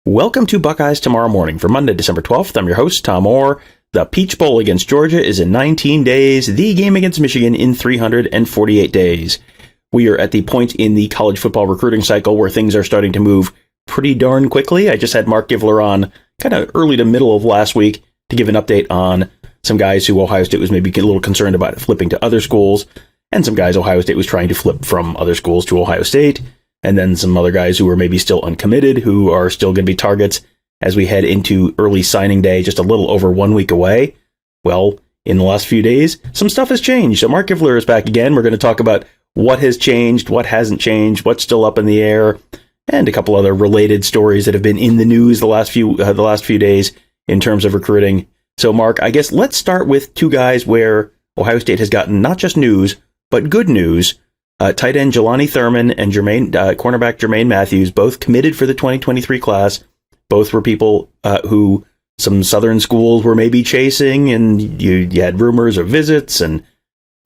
Welcome to Buckeyes Tomorrow Morning for Monday, December 12th. I'm your host, Tom Orr. The Peach Bowl against Georgia is in 19 days. The game against Michigan in 348 days. We are at the point in the college football recruiting cycle where things are starting to move pretty darn quickly. I just had Marc Givler on kind of early to middle of last week to give an update on some guys who Ohio State was maybe a little concerned about flipping to other schools, and some guys Ohio State was trying to flip from other schools to Ohio State. And then some other guys who are maybe still uncommitted, who are still going to be targets as we head into early signing day, just a little over 1 week away. Well, in the last few days, some stuff has changed. So Marc Givler is back again. We're going to talk about what has changed, what hasn't changed, what's still up in the air, and a couple other related stories that have been in the news the last few days in terms of recruiting. So Marc, I guess let's start with two guys where Ohio State has gotten not just news, but good news. Tight end Jelani Thurman and cornerback Jermaine Matthews, both committed for the 2023 class. Both were people who some Southern schools were maybe chasing, and you had rumors of visits and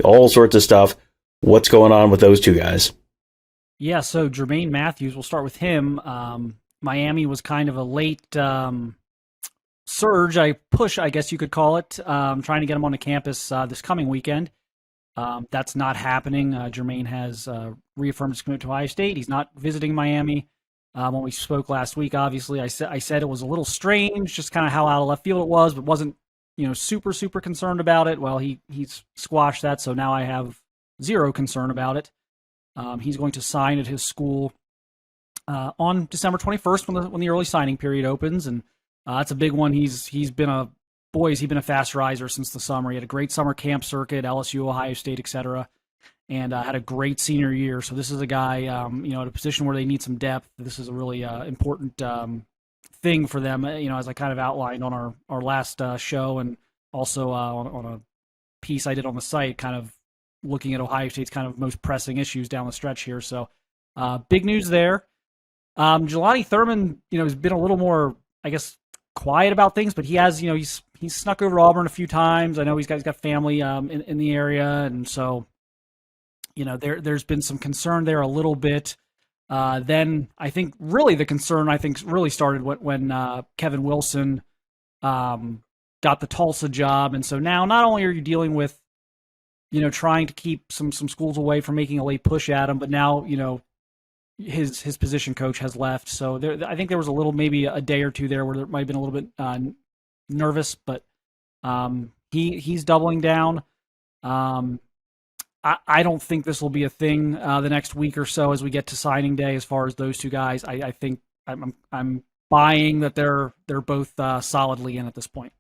all sorts of stuff. What's going on with those two guys? Yeah, so Jermaine Matthews, we'll start with him. Miami was kind of a late surge, push, I guess you could call it, trying to get him on the campus this coming weekend. That's not happening. Jermaine has reaffirmed his commitment to Ohio State. He's not visiting Miami. When we spoke last week, obviously, I said it was a little strange, just kind of how out of left field it was, but wasn't super concerned about it. Well, he's squashed that, so now I have zero concern about it. He's going to sign at his school on December 21st when the early signing period opens, and that's a big one. He's been a fast riser since the summer. He had a great summer camp circuit, LSU, Ohio State, etc., and had a great senior year. So this is a guy, at a position where they need some depth. This is a really important thing for them, as I kind of outlined on our last show, and also on a piece I did on the site, kind of looking at Ohio State's kind of most pressing issues down the stretch here. So big news there. Jelani Thurman, has been a little more, I guess, quiet about things, but he has, he's snuck over to Auburn a few times. I know he's got family in the area, and so there's been some concern there a little bit. Then I think really the concern really started when Kevin Wilson got the Tulsa job, and so now not only are you dealing with trying to keep some schools away from making a late push at him, but now his position coach has left. So I think there was a little, maybe a day or two there where there might have been a little bit nervous, but he's doubling down. I don't think this will be a thing the next week or so as we get to signing day. As far as those two guys, I think I'm buying that they're both solidly in at this point.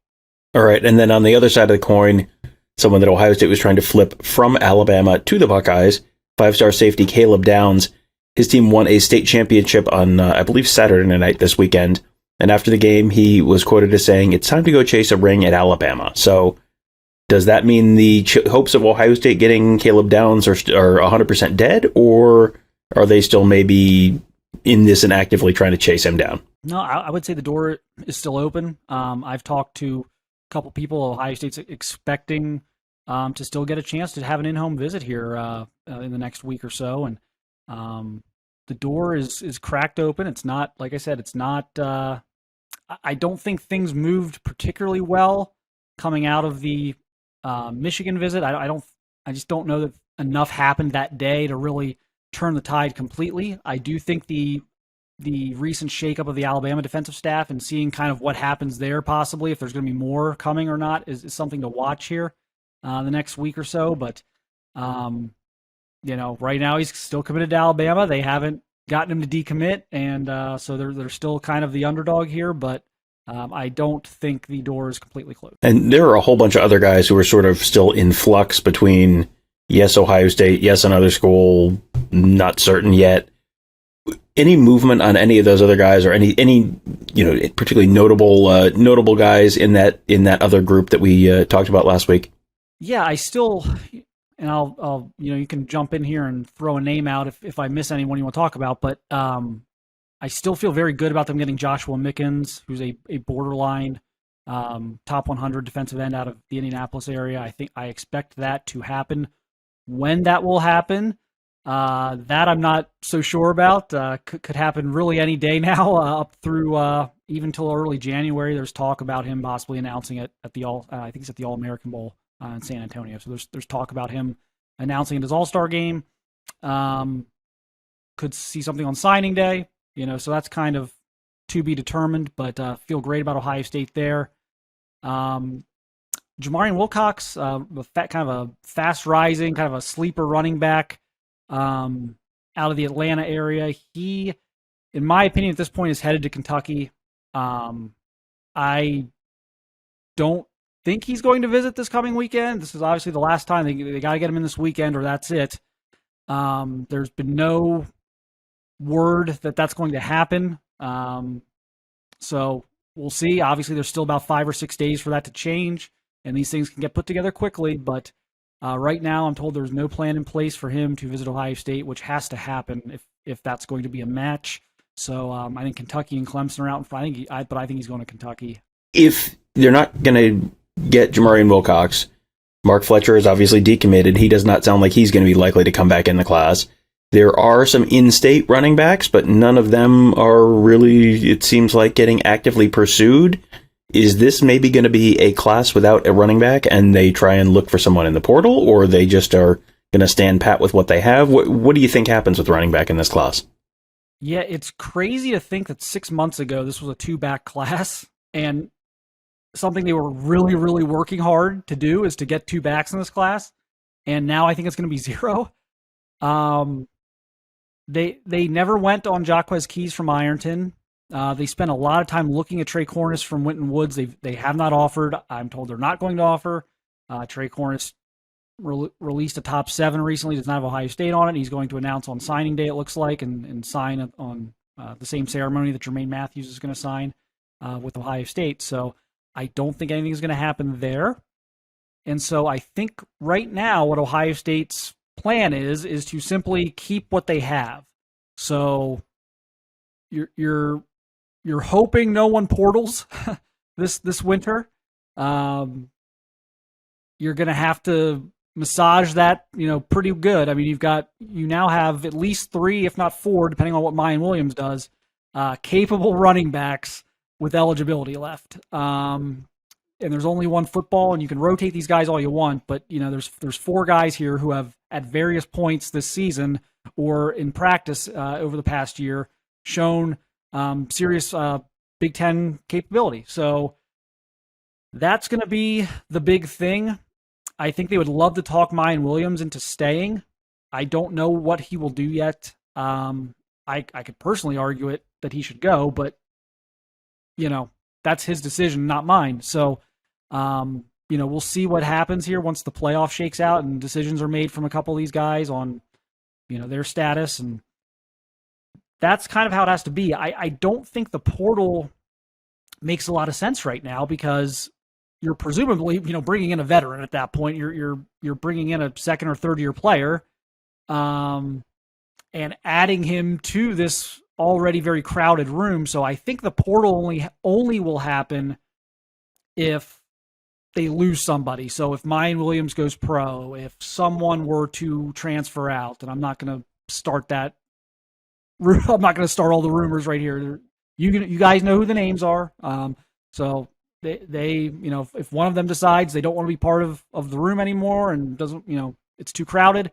All right, and then on the other side of the coin, someone that Ohio State was trying to flip from Alabama to the Buckeyes, five-star safety Caleb Downs. His team won a state championship on, I believe, Saturday night this weekend. And after the game, he was quoted as saying, "It's time to go chase a ring at Alabama." So does that mean the hopes of Ohio State getting Caleb Downs are 100% dead, or are they still maybe in this and actively trying to chase him down? No, I would say the door is still open. I've talked to a couple people. Ohio State's expecting to still get a chance to have an in-home visit here in the next week or so, and the door is cracked open. It's not, like I said, it's not. I don't think things moved particularly well coming out of the Michigan visit. I just don't know that enough happened that day to really turn the tide completely. I do think the recent shakeup of the Alabama defensive staff and seeing kind of what happens there, possibly if there's going to be more coming or not, is something to watch here the next week or so. But right now he's still committed to Alabama. They haven't gotten him to decommit, and so they're still kind of the underdog here. But I don't think the door is completely closed. And there are a whole bunch of other guys who are sort of still in flux between yes, Ohio State, yes, another school, not certain yet. Any movement on any of those other guys, or any particularly notable guys in that other group that we talked about last week? Yeah, I still, and I'll you can jump in here and throw a name out if I miss anyone you want to talk about, but I still feel very good about them getting Joshua Mickens, who's a borderline top 100 defensive end out of the Indianapolis area. I expect that to happen. When that will happen, That I'm not so sure about. Could happen really any day now, up through even till early January. There's talk about him possibly announcing it at the I think it's at the All American Bowl in San Antonio. So there's talk about him announcing it as All-Star game. Could see something on signing day. So that's kind of to be determined. But feel great about Ohio State there. Jamarian Wilcox, kind of a fast rising, kind of a sleeper running back. Out of the Atlanta area. He, in my opinion, at this point is headed to Kentucky. I don't think he's going to visit this coming weekend. This is obviously the last time. They got to get him in this weekend or that's it. There's been no word that that's going to happen. So we'll see. Obviously, there's still about 5 or 6 days for that to change, and these things can get put together quickly, but right now, I'm told there's no plan in place for him to visit Ohio State, which has to happen if that's going to be a match. So I think Kentucky and Clemson are out in front. But I think he's going to Kentucky. If they're not going to get Jamarian Wilcox, Mark Fletcher is obviously decommitted. He does not sound like he's going to be likely to come back in the class. There are some in-state running backs, but none of them are really, it seems like, getting actively pursued. Is this maybe going to be a class without a running back and they try and look for someone in the portal, or they just are going to stand pat with what they have? What do you think happens with running back in this class? Yeah, it's crazy to think that 6 months ago this was a 2-back class, and something they were really, really working hard to do is to get 2 backs in this class, and now I think it's going to be 0. They never went on Jacquez Keys from Ironton. They spent a lot of time looking at Trey Cornish from Winton Woods. They have not offered. I'm told they're not going to offer. Trey Cornish released a top 7 recently. Does not have Ohio State on it. He's going to announce on signing day, it looks like, and sign on the same ceremony that Jermaine Matthews is going to sign with Ohio State. So I don't think anything is going to happen there. And so I think right now what Ohio State's plan is to simply keep what they have. So you're hoping no one portals this winter. You're going to have to massage that, pretty good. I mean, you now have at least 3, if not 4, depending on what Mayan Williams does, capable running backs with eligibility left. And there's only one football, and you can rotate these guys all you want, but there's 4 guys here who have at various points this season or in practice over the past year shown serious Big Ten capability. So that's going to be the big thing. I think they would love to talk Mayan Williams into staying. I don't know what he will do yet. I could personally argue it that he should go, but that's his decision, not mine. So we'll see what happens here once the playoff shakes out and decisions are made from a couple of these guys on their status, and that's kind of how it has to be. I don't think the portal makes a lot of sense right now because you're presumably, bringing in a veteran at that point. You're bringing in a second or third year player, and adding him to this already very crowded room. So I think the portal only will happen if they lose somebody. So if Mayan Williams goes pro, if someone were to transfer out, and I'm not going to start that. I'm not going to start all the rumors right here. You guys know who the names are. So they if one of them decides they don't want to be part of the room anymore and doesn't, it's too crowded,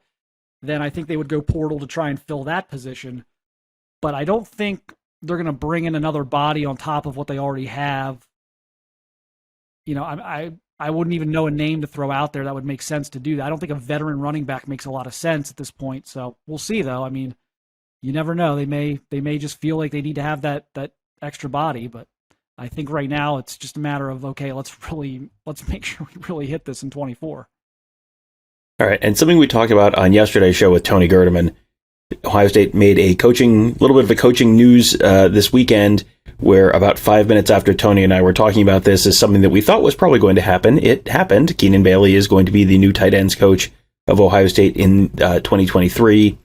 then I think they would go portal to try and fill that position. But I don't think they're going to bring in another body on top of what they already have. I wouldn't even know a name to throw out there that would make sense to do that. I don't think a veteran running back makes a lot of sense at this point. So we'll see, though. I mean, you never know. They may just feel like they need to have that extra body, but I think right now it's just a matter of, okay, let's make sure we really hit this in 24. All right, and something we talked about on yesterday's show with Tony Gerdeman, Ohio State made a little bit of a coaching news this weekend, where about 5 minutes after Tony and I were talking about this is something that we thought was probably going to happen. It happened. Keenan Bailey is going to be the new tight ends coach of Ohio State in 2023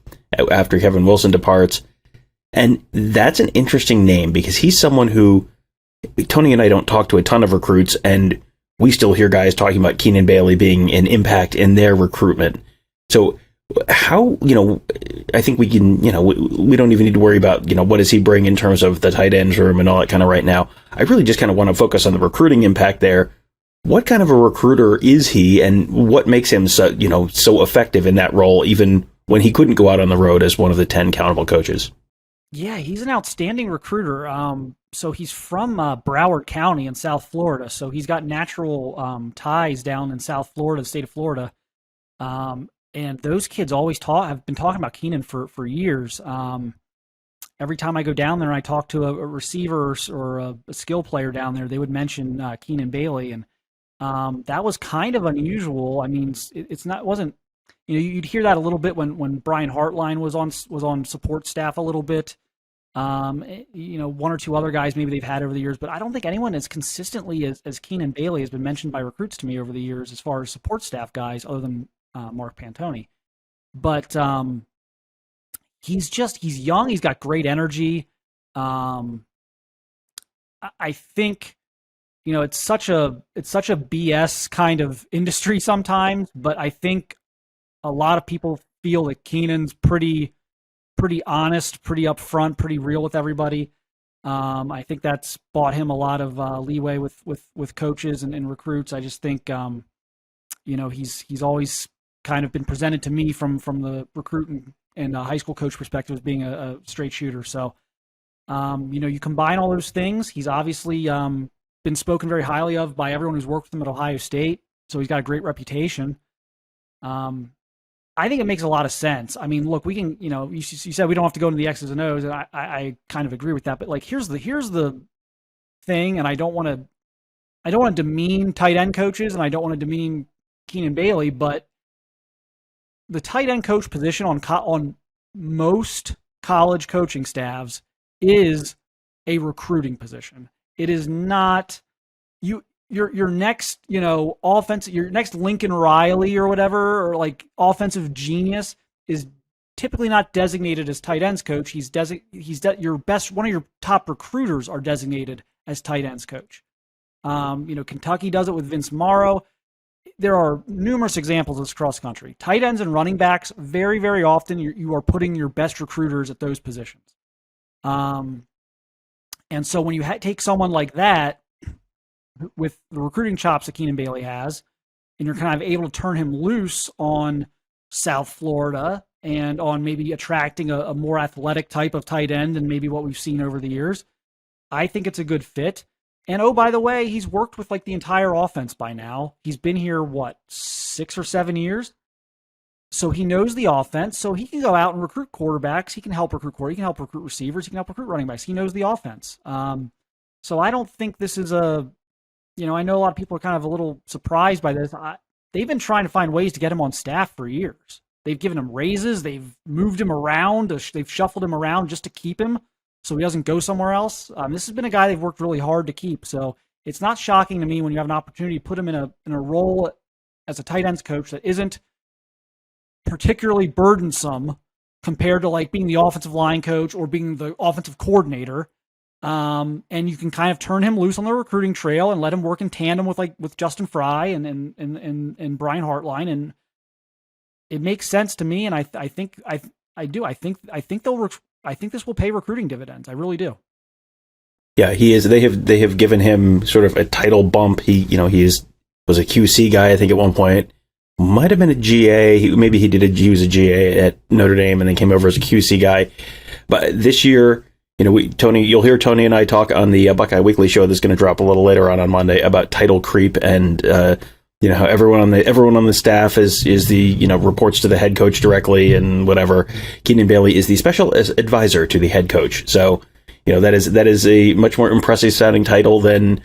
after Kevin Wilson departs. And that's an interesting name because he's someone who Tony and I don't talk to a ton of recruits, and we still hear guys talking about Keenan Bailey being an impact in their recruitment. So How, I think we can, we don't even need to worry about, what does he bring in terms of the tight ends room and all that kind of right now. I really just kind of want to focus on the recruiting impact there. What kind of a recruiter is he, and what makes him so effective in that role, even when he couldn't go out on the road as one of the 10 countable coaches? Yeah, he's an outstanding recruiter. So he's from Broward County in South Florida. So he's got natural ties down in South Florida, the state of Florida. And those kids always have been talking about Keenan for years. Every time I go down there and I talk to a receiver or a skill player down there, they would mention Keenan Bailey, and that was kind of unusual. I mean, wasn't. You'd hear that a little bit when Brian Hartline was on support staff a little bit. One or two other guys maybe they've had over the years, but I don't think anyone as consistently as Keenan Bailey has been mentioned by recruits to me over the years as far as support staff guys, other than Mark Pantoni. But he's young. He's got great energy. I think, it's such a BS kind of industry sometimes, but I think a lot of people feel that Keenan's pretty honest, pretty upfront, pretty real with everybody. I think that's bought him a lot of leeway with coaches and recruits. I just think, he's always kind of been presented to me from the recruit and high school coach perspective as being a straight shooter. So, you combine all those things. He's obviously been spoken very highly of by everyone who's worked with him at Ohio State. So he's got a great reputation. I think it makes a lot of sense. I mean, look, we can, you said we don't have to go into the X's and O's, and I kind of agree with that. But like, here's the thing, and I don't want to demean tight end coaches, and I don't want to demean Keenan Bailey, but the tight end coach position on most college coaching staffs is a recruiting position. It is not your next, offensive, your next Lincoln Riley or whatever, or like offensive genius is typically not designated as tight ends coach. Your best, one of your top recruiters are designated as tight ends coach. Kentucky does it with Vince Morrow. There are numerous examples of this cross country. Tight ends and running backs, very, very often you are putting your best recruiters at those positions. And so when you take someone like that with the recruiting chops that Keenan Bailey has, and you're kind of able to turn him loose on South Florida and on maybe attracting a more athletic type of tight end than maybe what we've seen over the years, I think it's a good fit. And oh, by the way, he's worked with like the entire offense by now. He's been here, 6 or 7 years? So he knows the offense, so he can go out and recruit quarterbacks. He can help recruit quarterbacks. He can help recruit receivers. He can help recruit running backs. He knows the offense. So I don't think this is I know a lot of people are kind of a little surprised by this. They've been trying to find ways to get him on staff for years. They've given him raises. They've moved him around. They've shuffled him around just to keep him so he doesn't go somewhere else. This has been a guy they've worked really hard to keep. So it's not shocking to me when you have an opportunity to put him in a role as a tight ends coach that isn't particularly burdensome compared to like being the offensive line coach or being the offensive coordinator. And you can kind of turn him loose on the recruiting trail and let him work in tandem with Justin Fry and Brian Hartline, and it makes sense to me. And I think this will pay recruiting dividends. I really do. Yeah, he is. They have given him sort of a title bump. He was a QC guy, I think, at one point. Might have been a GA. He was a GA at Notre Dame and then came over as a QC guy. But this year, you'll hear Tony and I talk on the Buckeye Weekly show that's going to drop a little later on Monday about title creep and how everyone on the staff is the reports to the head coach directly and whatever. Keenan Bailey is the special advisor to the head coach. So that is a much more impressive sounding title than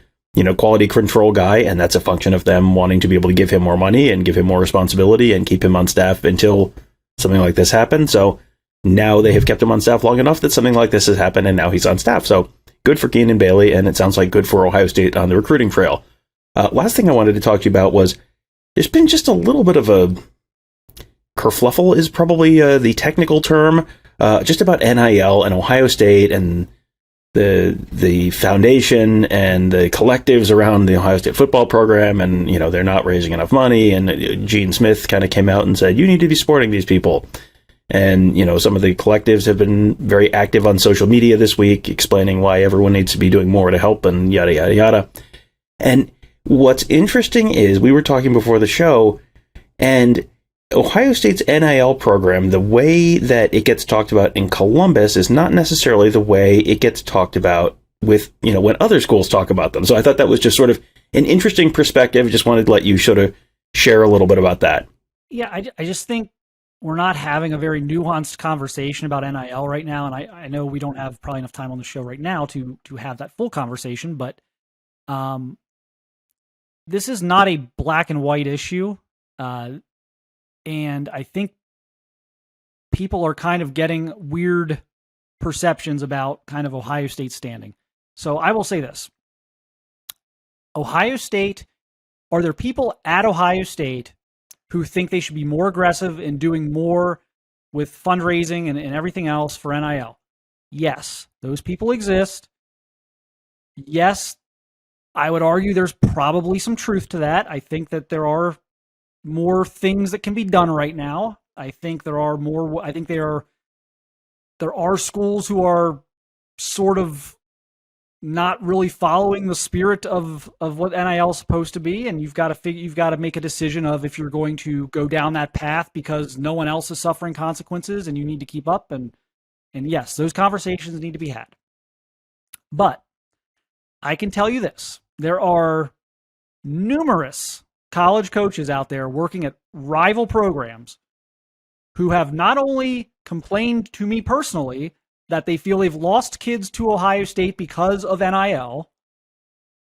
quality control guy, and that's a function of them wanting to be able to give him more money and give him more responsibility and keep him on staff until something like this happens. So now they have kept him on staff long enough that something like this has happened, and now he's on staff. So good for Keenan Bailey, and it sounds like good for Ohio State on the recruiting trail. Last thing I wanted to talk to you about was there's been just a little bit of a kerfluffle is probably the technical term, just about NIL and Ohio State and the foundation and the collectives around the Ohio State football program, and they're not raising enough money. And Gene Smith kind of came out and said, you need to be supporting these people. And some of the collectives have been very active on social media this week, explaining why everyone needs to be doing more to help, and yada yada yada. And what's interesting is, we were talking before the show, and Ohio State's NIL program, the way that it gets talked about in Columbus is not necessarily the way it gets talked about with, when other schools talk about them. So I thought that was just sort of an interesting perspective. Just wanted to let you sort of share a little bit about that. Yeah, I just think we're not having a very nuanced conversation about NIL right now. And I know we don't have probably enough time on the show right now to have that full conversation, but this is not a black and white issue. And I think people are kind of getting weird perceptions about kind of Ohio State's standing. So I will say this. Ohio State, are there people at Ohio State who think they should be more aggressive in doing more with fundraising and everything else for NIL? Yes, those people exist. Yes, I would argue there's probably some truth to that. I think that there are more things that can be done right now. I think there are schools who are sort of not really following the spirit of what NIL is supposed to be, and you've got to make a decision of if you're going to go down that path because no one else is suffering consequences and you need to keep up, and yes, those conversations need to be had. But I can tell you this, there are numerous college coaches out there working at rival programs who have not only complained to me personally that they feel they've lost kids to Ohio State because of NIL,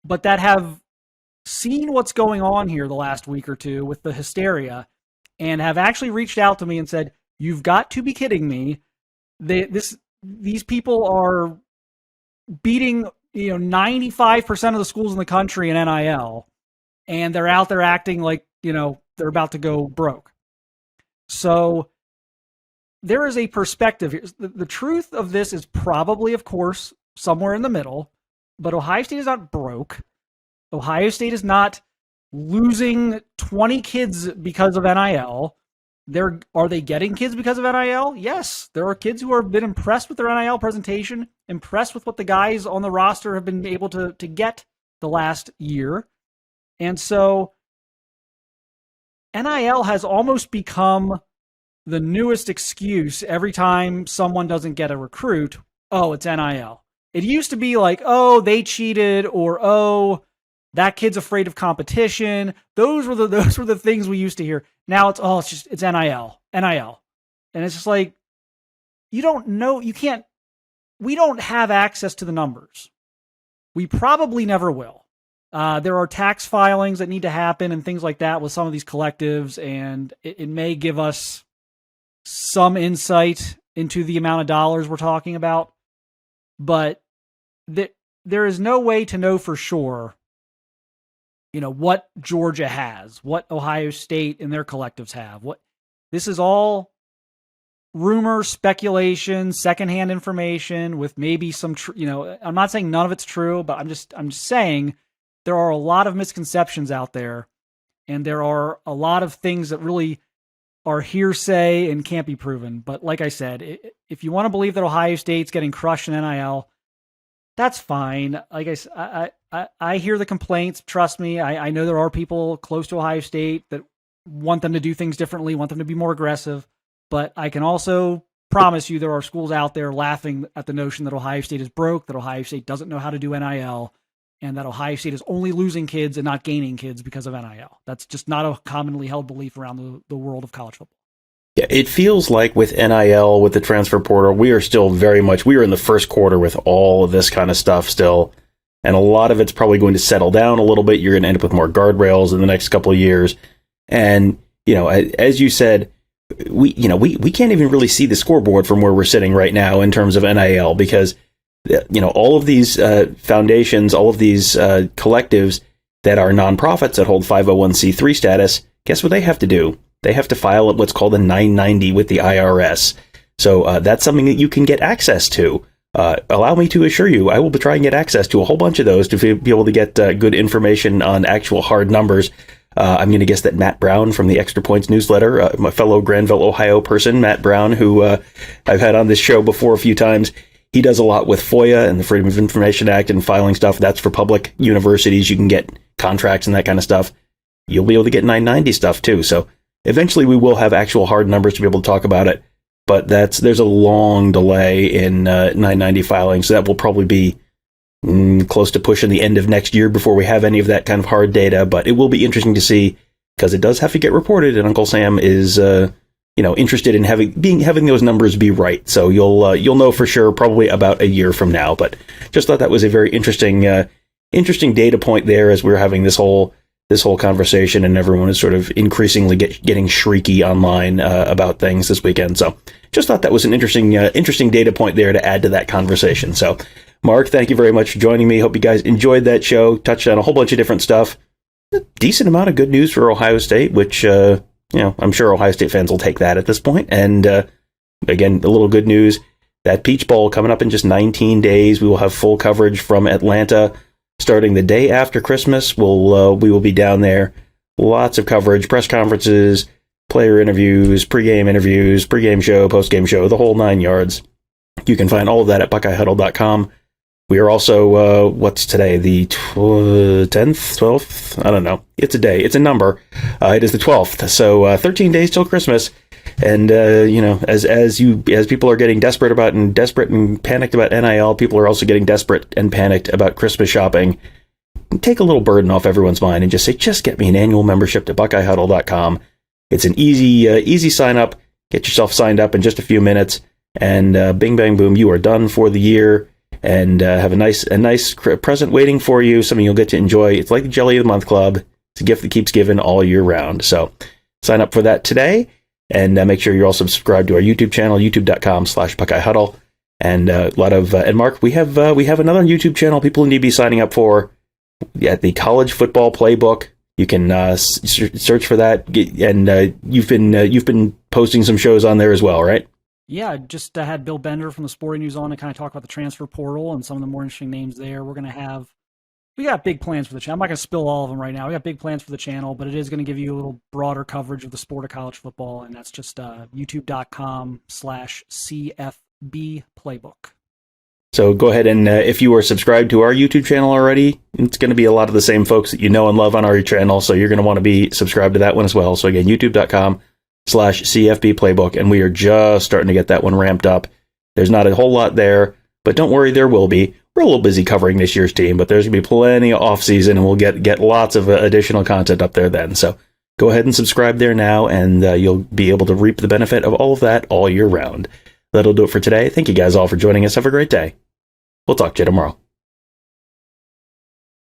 but that have seen what's going on here the last week or two with the hysteria and have actually reached out to me and said, you've got to be kidding me. These people are beating 95% of the schools in the country in NIL, and they're out there acting like, they're about to go broke. So there is a perspective here. The truth of this is probably, of course, somewhere in the middle, but Ohio State is not broke. Ohio State is not losing 20 kids because of NIL. Are they getting kids because of NIL? Yes. There are kids who have been impressed with their NIL presentation, impressed with what the guys on the roster have been able to get the last year. And so NIL has almost become the newest excuse every time someone doesn't get a recruit. Oh, it's NIL. It used to be like, oh, they cheated, or oh, that kid's afraid of competition. Those were the things we used to hear. Now it's NIL. And it's just like, you don't know, we don't have access to the numbers. We probably never will. There are tax filings that need to happen and things like that with some of these collectives, and it may give us some insight into the amount of dollars we're talking about. But there is no way to know for sure, what Georgia has, what Ohio State and their collectives have. This is all rumor, speculation, secondhand information with maybe some, I'm not saying none of it's true, but I'm just saying there are a lot of misconceptions out there, and there are a lot of things that really are hearsay and can't be proven. But like I said, if you want to believe that Ohio State's getting crushed in NIL, that's fine. Like I hear the complaints. Trust me, I know there are people close to Ohio State that want them to do things differently, want them to be more aggressive. But I can also promise you there are schools out there laughing at the notion that Ohio State is broke, that Ohio State doesn't know how to do NIL, and that Ohio State is only losing kids and not gaining kids because of NIL. That's just not a commonly held belief around the world of college football. Yeah, it feels like with NIL, with the transfer portal, we are still we are in the first quarter with all of this kind of stuff still. And a lot of it's probably going to settle down a little bit. You're going to end up with more guardrails in the next couple of years. And, as you said, we can't even really see the scoreboard from where we're sitting right now in terms of NIL, because all of these foundations, all of these collectives that are nonprofits that hold 501c3 status, guess what they have to do? They have to file what's called a 990 with the IRS. So that's something that you can get access to. allow me to assure you, I will be trying to get access to a whole bunch of those to be able to get good information on actual hard numbers. I'm going to guess that Matt Brown from the Extra Points newsletter, my fellow Granville, Ohio person, Matt Brown, who I've had on this show before a few times, he does a lot with FOIA and the Freedom of Information Act and filing stuff. That's for public universities. You can get contracts and that kind of stuff. You'll be able to get 990 stuff too. So eventually we will have actual hard numbers to be able to talk about it. But there's a long delay in 990 filing, so that will probably be close to pushing the end of next year before we have any of that kind of hard data. But it will be interesting to see, because it does have to get reported, and Uncle Sam is interested in having those numbers be right. So you'll know for sure probably about a year from now. But just thought that was a very interesting data point there as we were having this whole conversation, and everyone is sort of increasingly getting shrieky online about things this weekend. So just thought that was an interesting data point there to add to that conversation. So Mark, thank you very much for joining me. Hope you guys enjoyed that show. Touched on a whole bunch of different stuff. A decent amount of good news for Ohio State, which I'm sure Ohio State fans will take that at this point. And again, a little good news, that Peach Bowl coming up in just 19 days. We will have full coverage from Atlanta starting the day after Christmas. We will be down there. Lots of coverage, press conferences, player interviews, pregame show, postgame show, the whole 9 yards. You can find all of that at BuckeyeHuddle.com. We are also, what's today, the 10th, 12th? I don't know. It's a day. It's a number. It is the 12th. So 13 days till Christmas. And, as people are getting desperate and panicked about NIL, people are also getting desperate and panicked about Christmas shopping. Take a little burden off everyone's mind and just say, just get me an annual membership to BuckeyeHuddle.com. It's an easy sign up. Get yourself signed up in just a few minutes. And bing, bang, boom, you are done for the year. And have a nice present waiting for you, something you'll get to enjoy. It's like the Jelly of the Month Club. It's a gift that keeps giving all year round. So sign up for that today, and make sure you're also subscribed to our YouTube channel, youtube.com/BuckeyeHuddle. And and Mark, we have another YouTube channel people need to be signing up for, at the College Football Playbook. You can search for that, and you've been posting some shows on there as well, right? Yeah, I just had Bill Bender from the Sporting News on to kind of talk about the transfer portal and some of the more interesting names there. We got big plans for the channel. I'm not going to spill all of them right now. We got big plans for the channel, but it is going to give you a little broader coverage of the sport of college football, and that's just youtube.com/CFB Playbook. So go ahead and if you are subscribed to our YouTube channel already, it's going to be a lot of the same folks that you know and love on our channel, so you're going to want to be subscribed to that one as well. So again, youtube.com/CFB Playbook, and we are just starting to get that one ramped up. There's not a whole lot there, but don't worry, there will be. We're a little busy covering this year's team, but there's going to be plenty of off-season, and we'll get lots of additional content up there then. So go ahead and subscribe there now, and you'll be able to reap the benefit of all of that all year round. That'll do it for today. Thank you guys all for joining us. Have a great day. We'll talk to you tomorrow.